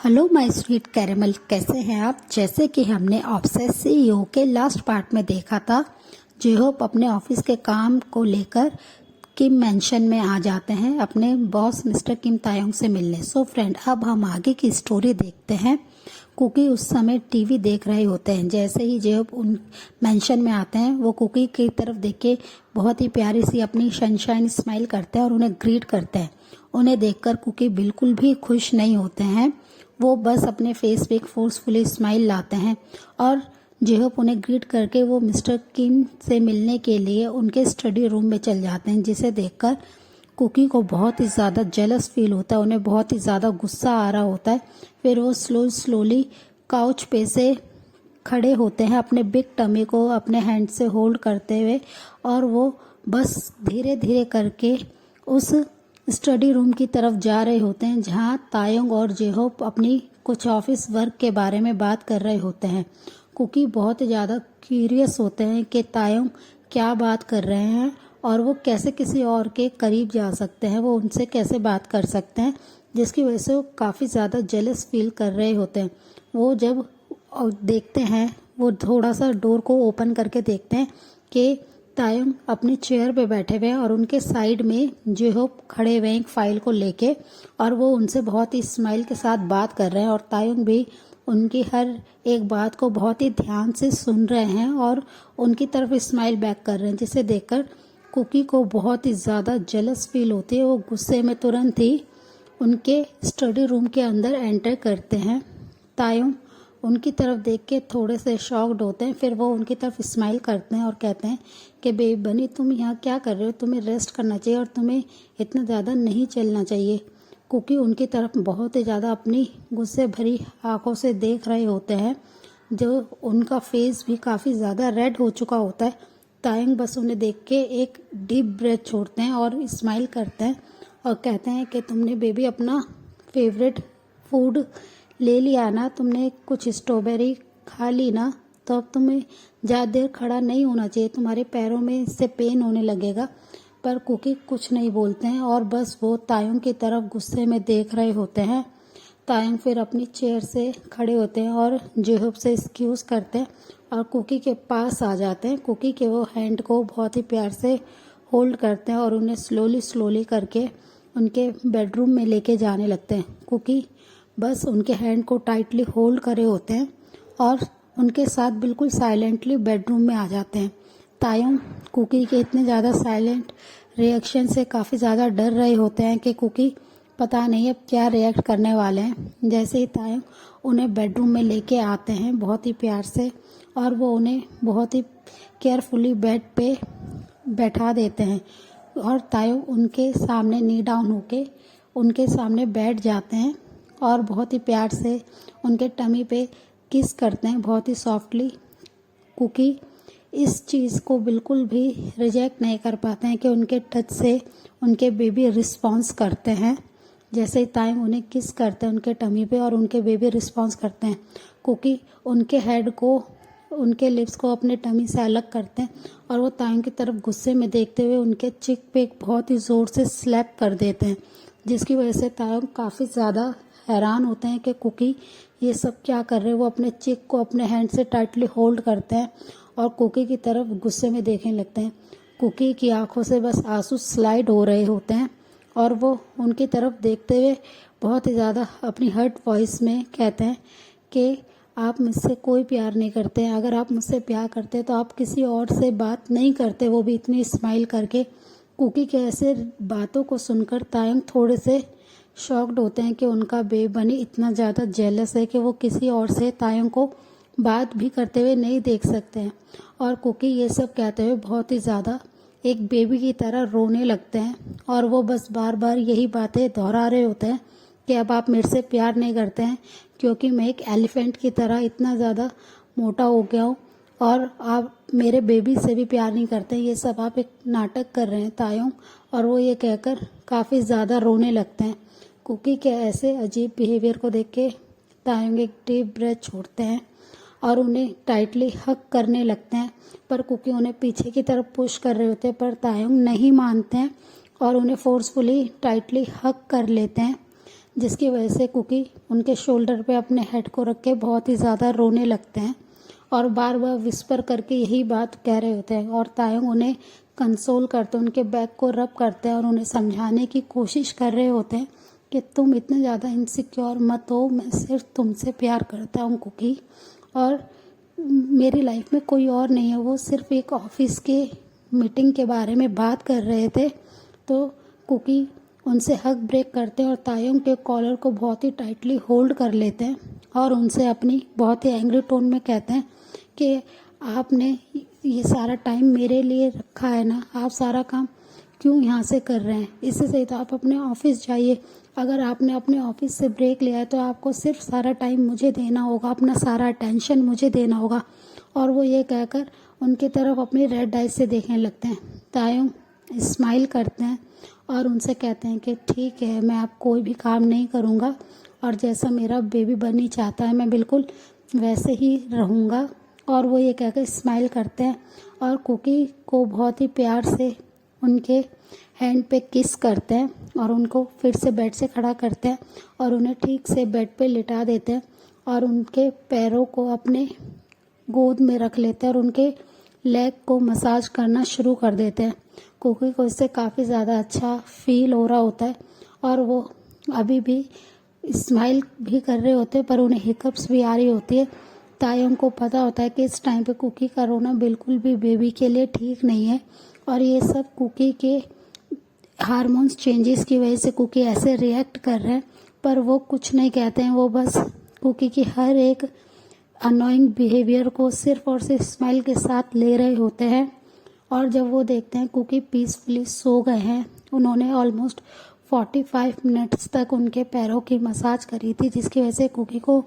Hello my sweet caramel, कैसे हैं आप। जैसे कि हमने ऑब्सेस सीईओ के लास्ट पार्ट में देखा था, जेहोप अपने ऑफिस के काम को लेकर किम मैंशन में आ जाते हैं अपने बॉस मिस्टर किम तायोंग से मिलने। सो फ्रेंड, अब हम आगे की स्टोरी देखते हैं। कुकी उस समय टीवी देख रहे होते हैं। जैसे ही जेहोप उन मैंशन में आते हैं, वो कुकी की तरफ देख के बहुत ही प्यारी सी अपनी सनशाइन स्माइल करते हैं और उन्हें ग्रीट करते हैं। उन्हें देखकर कुकी बिल्कुल भी खुश नहीं होते हैं। वो बस अपने फेस पे एक फोर्सफुली स्माइल लाते हैं और जेहोप उन्हें ग्रीट करके वो मिस्टर किम से मिलने के लिए उनके स्टडी रूम में चल जाते हैं, जिसे देखकर कुकी को बहुत ही ज़्यादा जेलस फील होता है। उन्हें बहुत ही ज़्यादा गुस्सा आ रहा होता है। फिर वो स्लोली काउच पे से खड़े होते हैं, अपने बिग टमी को अपने हैंड से होल्ड करते हुए, और वो बस धीरे धीरे करके उस स्टडी रूम की तरफ जा रहे होते हैं, जहां तायोंग और जेहोप अपनी कुछ ऑफिस वर्क के बारे में बात कर रहे होते हैं। कुकी बहुत ज़्यादा क्यूरियस होते हैं कि तायोंग क्या बात कर रहे हैं और वो कैसे किसी और के करीब जा सकते हैं, वो उनसे कैसे बात कर सकते हैं, जिसकी वजह से वो काफ़ी ज़्यादा जेलस फील कर रहे होते हैं। वो जब देखते हैं, वो थोड़ा सा डोर को ओपन करके देखते हैं कि तायोंग अपनी चेयर पे बैठे हुए हैं और उनके साइड में जेहोप खड़े हुए हैं एक फाइल को लेके, और वो उनसे बहुत ही स्माइल के साथ बात कर रहे हैं। और तायोंग भी उनकी हर एक बात को बहुत ही ध्यान से सुन रहे हैं और उनकी तरफ स्माइल बैक कर रहे हैं, जिसे देखकर कुकी को बहुत ही ज़्यादा जेलस फील होती है। वो गुस्से में तुरंत ही उनके स्टडी रूम के अंदर एंटर करते हैं। तायोंग उनकी तरफ देख के थोड़े से शॉक्ड होते हैं। फिर वो उनकी तरफ स्माइल करते हैं और कहते हैं कि बेबी बनी, तुम यहाँ क्या कर रहे हो, तुम्हें रेस्ट करना चाहिए और तुम्हें इतना ज़्यादा नहीं चलना चाहिए। कुकी उनकी तरफ बहुत ही ज़्यादा अपनी गुस्से भरी आंखों से देख रहे होते हैं, जो उनका फेस भी काफ़ी ज़्यादा रेड हो चुका होता है। तायंग बस उन्हें देख के एक डीप ब्रेथ छोड़ते हैं और स्माइल करते हैं और कहते हैं कि तुमने बेबी अपना फेवरेट फूड ले लिया ना, तुमने कुछ स्ट्रॉबेरी खा ली ना, तो अब तुम्हें ज़्यादा देर खड़ा नहीं होना चाहिए, तुम्हारे पैरों में इससे पेन होने लगेगा। पर कुकी कुछ नहीं बोलते हैं और बस वो तायोंग की तरफ गुस्से में देख रहे होते हैं। तायोंग फिर अपनी चेयर से खड़े होते हैं और जेहोप से एक्सक्यूज़ करते हैं और कुकी के पास आ जाते हैं। कुकी के वो हैंड को बहुत ही प्यार से होल्ड करते हैं और उन्हें स्लोली करके उनके बेडरूम में लेके जाने लगते हैं। कुकी बस उनके हैंड को टाइटली होल्ड करे होते हैं और उनके साथ बिल्कुल साइलेंटली बेडरूम में आ जाते हैं। तायोंग कुकी के इतने ज़्यादा साइलेंट रिएक्शन से काफ़ी ज़्यादा डर रहे होते हैं कि कुकी पता नहीं अब क्या रिएक्ट करने वाले हैं। जैसे ही तायोंग उन्हें बेडरूम में लेके आते हैं बहुत ही प्यार से, और वो उन्हें बहुत ही केयरफुली बेड पे बैठा देते हैं और तायोंग उनके सामने नी डाउन होके उनके सामने बैठ जाते हैं और बहुत ही प्यार से उनके टमी पे किस करते हैं बहुत ही सॉफ्टली। कुकी इस चीज़ को बिल्कुल भी रिजेक्ट नहीं कर पाते हैं कि उनके टच से उनके बेबी रिस्पॉन्स करते हैं। जैसे ही तायोंग उन्हें किस करते हैं उनके टमी पे और उनके बेबी रिस्पॉन्स करते हैं, कुकी उनके हेड को, उनके लिप्स को अपने टमी से अलग करते हैं और वो तायोंग की तरफ गुस्से में देखते हुए उनके चिक पे बहुत ही ज़ोर से स्लैप कर देते हैं, जिसकी वजह से तायोंग काफ़ी ज़्यादा हैरान होते हैं कि कुकी ये सब क्या कर रहे हैं। वो अपने चिक को अपने हैंड से टाइटली होल्ड करते हैं और कुकी की तरफ गुस्से में देखने लगते हैं। कुकी की आंखों से बस आंसू स्लाइड हो रहे होते हैं और वो उनकी तरफ देखते हुए बहुत ही ज़्यादा अपनी हर्ट वॉइस में कहते हैं कि आप मुझसे कोई प्यार नहीं करते हैं, अगर आप मुझसे प्यार करते तो आप किसी और से बात नहीं करते, वो भी इतनी स्माइल करके। कुकी के ऐसे बातों को सुनकर तायोंग थोड़े से शॉक्ड होते हैं कि उनका बेबनी इतना ज़्यादा जेलस है कि वो किसी और से तायोंग को बात भी करते हुए नहीं देख सकते हैं। और कुकी ये सब कहते हुए बहुत ही ज़्यादा एक बेबी की तरह रोने लगते हैं और वो बस बार बार यही बातें दोहरा रहे होते हैं कि अब आप मेरे से प्यार नहीं करते हैं क्योंकि मैं एक एलिफेंट की तरह इतना ज़्यादा मोटा हो गया हूँ, और आप मेरे बेबी से भी प्यार नहीं करते, ये सब आप एक नाटक कर रहे हैं तायोंग। और वो ये कहकर काफ़ी ज़्यादा रोने लगते हैं। कुकी के ऐसे अजीब बिहेवियर को देख के तायोंग एक डीप ब्रेथ छोड़ते हैं और उन्हें टाइटली हक करने लगते हैं, पर कुकी उन्हें पीछे की तरफ पुश कर रहे होते हैं, पर तायोंग नहीं मानते हैं और उन्हें फोर्सफुली टाइटली हक कर लेते हैं। जिसकी वजह से कुकी उनके शोल्डर पे अपने हेड को रख के बहुत ही ज़्यादा रोने लगते हैं और बार बार विस्पर करके यही बात कह रहे होते हैं। और तायंग उन्हें कंसोल करते हैं, उनके बैक को रब करते हैं और उन्हें समझाने की कोशिश कर रहे होते हैं कि तुम इतने ज़्यादा इनसिक्योर मत हो, मैं सिर्फ तुमसे प्यार करता हूँ कुकी, और मेरी लाइफ में कोई और नहीं है। वो सिर्फ एक ऑफिस के मीटिंग के बारे में बात कर रहे थे। तो कुकी उनसे हक ब्रेक करते हैं और तायंग के कॉलर को बहुत ही टाइटली होल्ड कर लेते हैं और उनसे अपनी बहुत ही एंग्री टोन में कहते हैं कि आपने ये सारा टाइम मेरे लिए रखा है ना, आप सारा काम क्यों यहाँ से कर रहे हैं? इससे सही तो आप अपने ऑफिस जाइए। अगर आपने अपने ऑफिस से ब्रेक लिया है तो आपको सिर्फ सारा टाइम मुझे देना होगा, अपना सारा अटेंशन मुझे देना होगा। और वो ये कहकर उनकी तरफ अपनी रेड आइज से देखने लगते हैं। तायंग स्माइल करते हैं और उनसे कहते हैं कि ठीक है, मैं अब कोई भी काम नहीं करूँगा और जैसा मेरा बेबी बनी चाहता है मैं बिल्कुल वैसे ही रहूँगा। और वो ये कहकर स्माइल करते हैं और कुकी को बहुत ही प्यार से उनके हैंड पे किस करते हैं और उनको फिर से बेड से खड़ा करते हैं और उन्हें ठीक से बेड पे लिटा देते हैं और उनके पैरों को अपने गोद में रख लेते हैं और उनके लेग को मसाज करना शुरू कर देते हैं। कुकी को इससे काफ़ी ज़्यादा अच्छा फील हो रहा होता है और वो अभी भी स्माइल भी कर रहे होते हैं पर उन्हें हिकअप्स भी आ रही होती है। तायंग को पता होता है कि इस टाइम पे कुकी का रोना बिल्कुल भी बेबी के लिए ठीक नहीं है और ये सब कुकी के हार्मोन्स चेंजेस की वजह से कुकी ऐसे रिएक्ट कर रहे हैं। पर वो कुछ नहीं कहते हैं, वो बस कुकी की हर एक अनोइंग बिहेवियर को सिर्फ और सिर्फ स्माइल के साथ ले रहे होते हैं। और जब वो देखते हैं कुकी पीसफुली सो गए हैं, उन्होंने ऑलमोस्ट 45 मिनट्स तक उनके पैरों की मसाज करी थी जिसकी वजह से कुकी को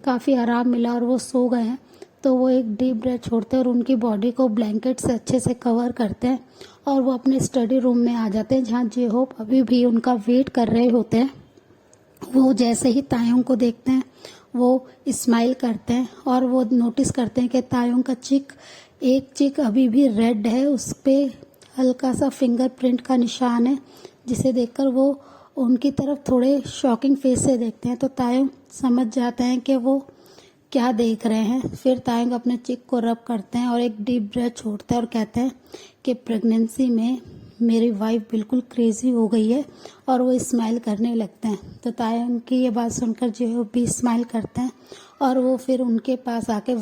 काफ़ी आराम मिला और वो सो गए हैं। तो वो एक डीप ब्रेथ छोड़ते हैं और उनकी बॉडी को ब्लैंकेट से अच्छे से कवर करते हैं और वो अपने स्टडी रूम में आ जाते हैं जहाँ जे होप अभी भी उनका वेट कर रहे होते हैं। वो जैसे ही तायंग को देखते हैं वो स्माइल करते हैं और वो नोटिस करते हैं कि तायंग का एक चिक अभी भी रेड है, उस पर हल्का सा फिंगरप्रिंट का निशान है जिसे देखकर वो उनकी तरफ थोड़े शॉकिंग फेस से देखते हैं। तो तायंग समझ जाते हैं कि वो क्या देख रहे हैं। फिर तायंग अपने चिक को रब करते हैं और एक डीप ब्रेथ छोड़ते हैं और कहते हैं कि प्रेगनेंसी में मेरी वाइफ बिल्कुल क्रेजी हो गई है और वो स्माइल करने लगते हैं। तो तायंग की ये बात सुनकर जेहोप भी स्माइल करते हैं और वो फिर उनके पास आके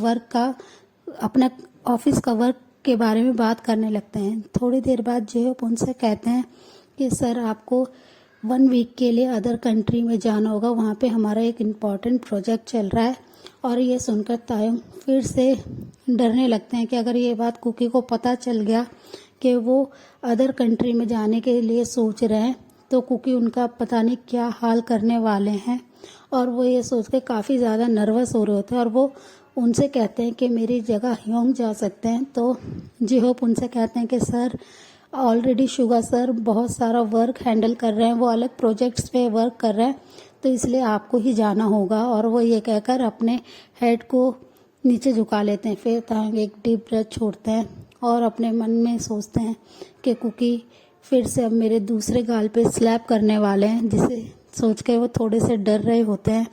अपना ऑफिस का वर्क के बारे में बात करने लगते हैं। थोड़ी देर बाद जेहोप उनसे कहते हैं कि सर आपको 1 वीक के लिए अदर कंट्री में जाना होगा, वहाँ पे हमारा एक इम्पॉर्टेंट प्रोजेक्ट चल रहा है। और ये सुनकर तायंग फिर से डरने लगते हैं कि अगर ये बात कुकी को पता चल गया कि वो अदर कंट्री में जाने के लिए सोच रहे हैं तो कुकी उनका पता नहीं क्या हाल करने वाले हैं। और वो ये सोच के काफ़ी ज़्यादा नर्वस हो रहे होते हैं और वो उनसे कहते हैं कि मेरी जगह ह्योंग जा सकते हैं। तो जेहोप उनसे कहते हैं कि सर ऑलरेडी शुगा सर बहुत सारा वर्क हैंडल कर रहे हैं, वो अलग प्रोजेक्ट्स पे वर्क कर रहे हैं, तो इसलिए आपको ही जाना होगा। और वो ये कहकर अपने हेड को नीचे झुका लेते हैं। फिर तायंग एक डीप ब्रेथ छोड़ते हैं और अपने मन में सोचते हैं कि कुकी फिर से अब मेरे दूसरे गाल पे स्लैप करने वाले हैं, जिसे सोच के वो थोड़े से डर रहे होते हैं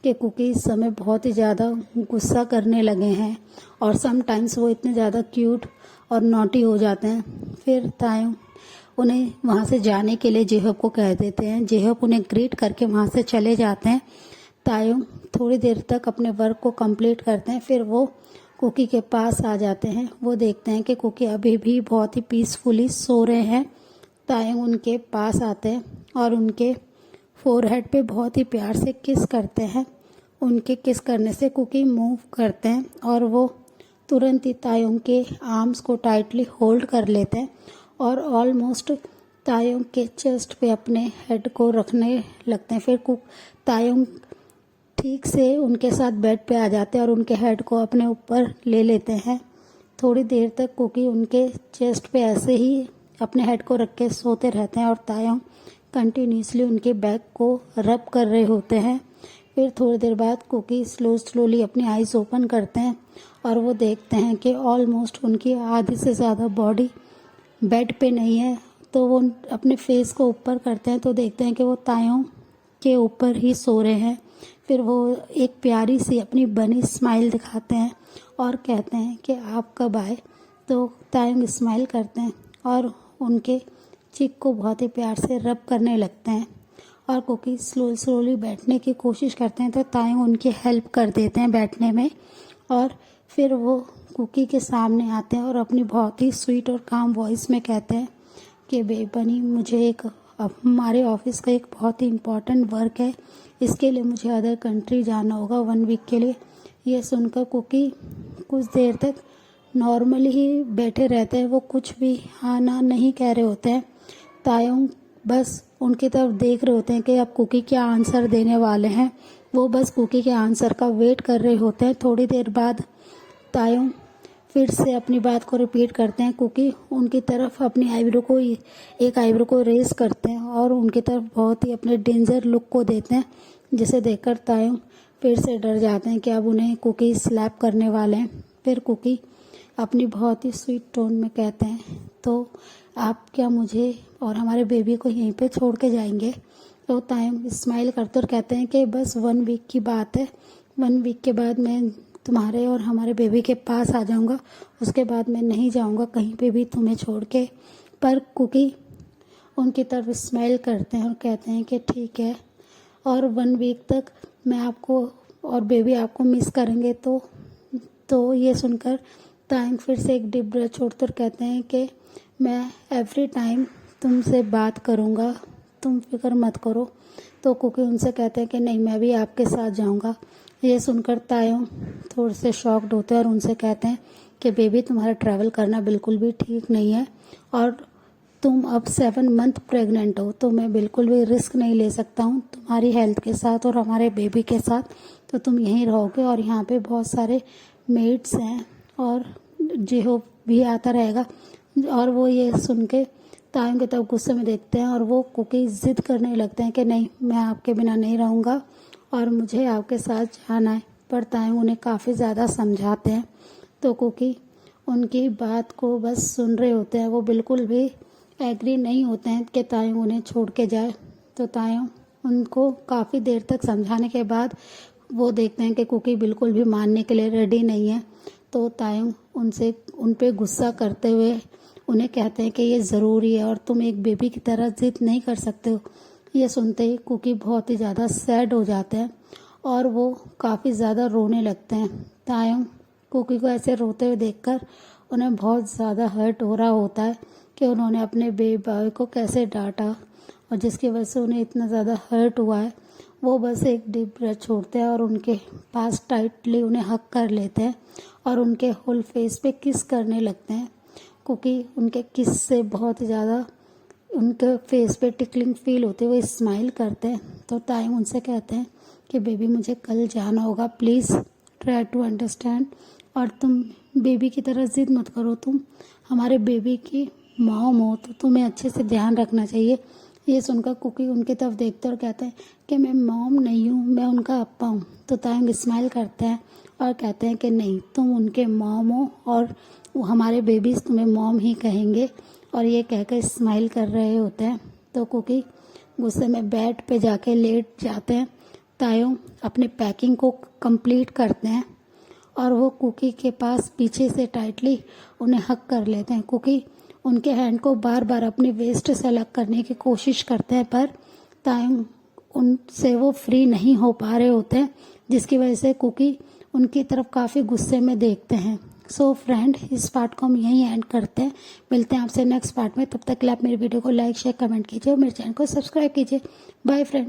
कि कुकी इस समय बहुत ही ज़्यादा गुस्सा करने लगे हैं और समटाइम्स वो इतने ज़्यादा क्यूट और नॉटी हो जाते हैं। फिर तायंग उन्हें वहाँ से जाने के लिए जेहोप को कह देते हैं। जेहोप उन्हें ग्रीट करके वहाँ से चले जाते हैं। तायंग थोड़ी देर तक अपने वर्क को कंप्लीट करते हैं, फिर वो कुकी के पास आ जाते हैं। वो देखते हैं कि कुकी अभी भी बहुत ही पीसफुली सो रहे हैं। तायंग उनके पास आते हैं और उनके फोरहेड पे बहुत ही प्यार से किस करते हैं। उनके किस करने से कुकी मूव करते हैं और वो तुरंत ही तायंग के आर्म्स को टाइटली होल्ड कर लेते हैं और ऑलमोस्ट तायंग के चेस्ट पे अपने हेड को रखने लगते हैं। फिर तायंग ठीक से उनके साथ बेड पे आ जाते हैं और उनके हेड को अपने ऊपर ले लेते हैं। थोड़ी देर तक कुकी उनके चेस्ट पे ऐसे ही अपने हेड को रख के सोते रहते हैं और तायंग कंटिन्यूसली उनके बैक को रब कर रहे होते हैं। फिर थोड़ी देर बाद कुकी स्लोली अपनी आइज़ ओपन करते हैं और वो देखते हैं कि ऑलमोस्ट उनकी आधी से ज़्यादा बॉडी बेड पे नहीं है। तो वो अपने फेस को ऊपर करते हैं तो देखते हैं कि वो तायंग के ऊपर ही सो रहे हैं। फिर वो एक प्यारी सी अपनी बनी स्माइल दिखाते हैं और कहते हैं कि आप कब आए। तो तायंग स्माइल करते हैं और उनके चिक को बहुत ही प्यार से रब करने लगते हैं और कुकी स्लोली बैठने की कोशिश करते हैं। तो तायंग उनकी हेल्प कर देते हैं बैठने में और फिर वो कुकी के सामने आते हैं और अपनी बहुत ही स्वीट और काम वॉइस में कहते हैं कि बेबनी, मुझे हमारे ऑफिस का एक बहुत ही इम्पोर्टेंट वर्क है, इसके लिए मुझे अदर कंट्री जाना होगा 1 वीक के लिए। ये सुनकर कुकी कुछ देर तक नॉर्मली ही बैठे रहते हैं, वो कुछ भी हाँ ना नहीं कह रहे होते हैं। तायंग बस उनकी तरफ देख रहे होते हैं कि अब कुकी क्या आंसर देने वाले हैं। वो बस कुकी के आंसर का वेट कर रहे होते हैं। थोड़ी देर बाद तायंग फिर से अपनी बात को रिपीट करते हैं। कुकी उनकी तरफ अपनी एक आईब्रो को रेस करते हैं और उनकी तरफ बहुत ही अपने डेंजर लुक को देते हैं, जिसे देखकर तायंग फिर से डर जाते हैं कि अब उन्हें कुकी स्लैप करने वाले हैं। फिर कुकी अपनी बहुत ही स्वीट टोन में कहते हैं, तो आप क्या मुझे और हमारे बेबी को यहीं पे छोड़ के जाएंगे? तो तायंग स्माइल करते और कहते हैं कि बस 1 वीक की बात है, 1 वीक के बाद मैं तुम्हारे और हमारे बेबी के पास आ जाऊंगा, उसके बाद मैं नहीं जाऊंगा कहीं पे भी तुम्हें छोड़ के। पर कुकी उनकी तरफ स्माइल करते हैं और कहते हैं कि ठीक है, और 1 वीक तक मैं आपको और बेबी आपको मिस करेंगे। तो ये सुनकर तायंग फिर से एक डीप ब्रेथ छोड़ते और कहते हैं कि मैं एवरी टाइम तुमसे बात करूँगा, तुम फिक्र मत करो। तो कुकी उनसे कहते हैं कि नहीं, मैं भी आपके साथ जाऊँगा। ये सुनकर तायंग थोड़े से शॉक्ड होते हैं और उनसे कहते हैं कि बेबी, तुम्हारा ट्रैवल करना बिल्कुल भी ठीक नहीं है और तुम अब 7 मंथ प्रेग्नेंट हो, तो मैं बिल्कुल भी रिस्क नहीं ले सकता हूँ तुम्हारी हेल्थ के साथ और हमारे बेबी के साथ। तो तुम यहीं रहोगे और यहाँ पे बहुत सारे मेड्स हैं और जेहो भी आता रहेगा। और वो ये सुन के तायंग की तरफ गुस्से में देखते हैं और वो कुकी जिद करने लगते हैं कि नहीं, मैं आपके बिना नहीं रहूँगा और मुझे आपके साथ जाना है। पर तायंग उन्हें काफ़ी ज़्यादा समझाते हैं। तो कुकी उनकी बात को बस सुन रहे होते हैं, वो बिल्कुल भी एग्री नहीं होते हैं कि तायंग उन्हें छोड़ के जाए। तो तायंग उनको काफ़ी देर तक समझाने के बाद वो देखते हैं कि कुकी बिल्कुल भी मानने के लिए रेडी नहीं है। तो तायंग उन पे गुस्सा करते हुए उन्हें कहते हैं कि ये ज़रूरी है और तुम एक बेबी की तरह जिद नहीं कर सकते हो। ये सुनते ही कुकी बहुत ही ज़्यादा सैड हो जाते हैं और वो काफ़ी ज़्यादा रोने लगते हैं। तायंग कुकी को ऐसे रोते हुए देखकर उन्हें बहुत ज़्यादा हर्ट हो रहा होता है कि उन्होंने अपने बेबी बॉय को कैसे डांटा और जिसकी वजह से उन्हें इतना ज़्यादा हर्ट हुआ है। वो बस एक डीप ब्रेथ छोड़ते हैं और उनके पास टाइटली उन्हें हक कर लेते हैं और उनके होल फेस पे किस करने लगते हैं। कुकी उनके किस से बहुत ज़्यादा उनके फेस पे टिकलिंग फील होते हुए स्माइल करते हैं। तो तायंग उनसे कहते हैं कि बेबी, मुझे कल जाना होगा, प्लीज़ ट्राई टू अंडरस्टैंड और तुम बेबी की तरह जिद मत करो, तुम हमारे बेबी की मॉम हो तो तुम्हें अच्छे से ध्यान रखना चाहिए। ये सुनकर कुकी उनकी तरफ देखते और कहते हैं कि मैं मॉम नहीं हूँ, मैं उनका अप्पा हूँ। तो तायंग स्माइल करते हैं और कहते हैं कि नहीं, तुम उनके मॉम हो और हमारे बेबीज़ तुम्हें मॉम ही कहेंगे और ये कहकर स्माइल कर रहे होते हैं। तो कुकी गुस्से में बेड पे जाके लेट जाते हैं। तायंग अपने पैकिंग को कंप्लीट करते हैं और वो कुकी के पास पीछे से टाइटली उन्हें हक कर लेते हैं। कुकी उनके हैंड को बार बार अपनी वेस्ट से अलग करने की कोशिश करते हैं, पर तायंग उनसे वो फ्री नहीं हो पा रहे होते हैं, जिसकी वजह से कुकी उनकी तरफ काफ़ी गुस्से में देखते हैं। सो फ्रेंड, इस पार्ट को हम यहीं एंड करते हैं। मिलते हैं आपसे नेक्स्ट पार्ट में। तब तक के लिए आप मेरी वीडियो को लाइक शेयर कमेंट कीजिए और मेरे चैनल को सब्सक्राइब कीजिए। Bye friend.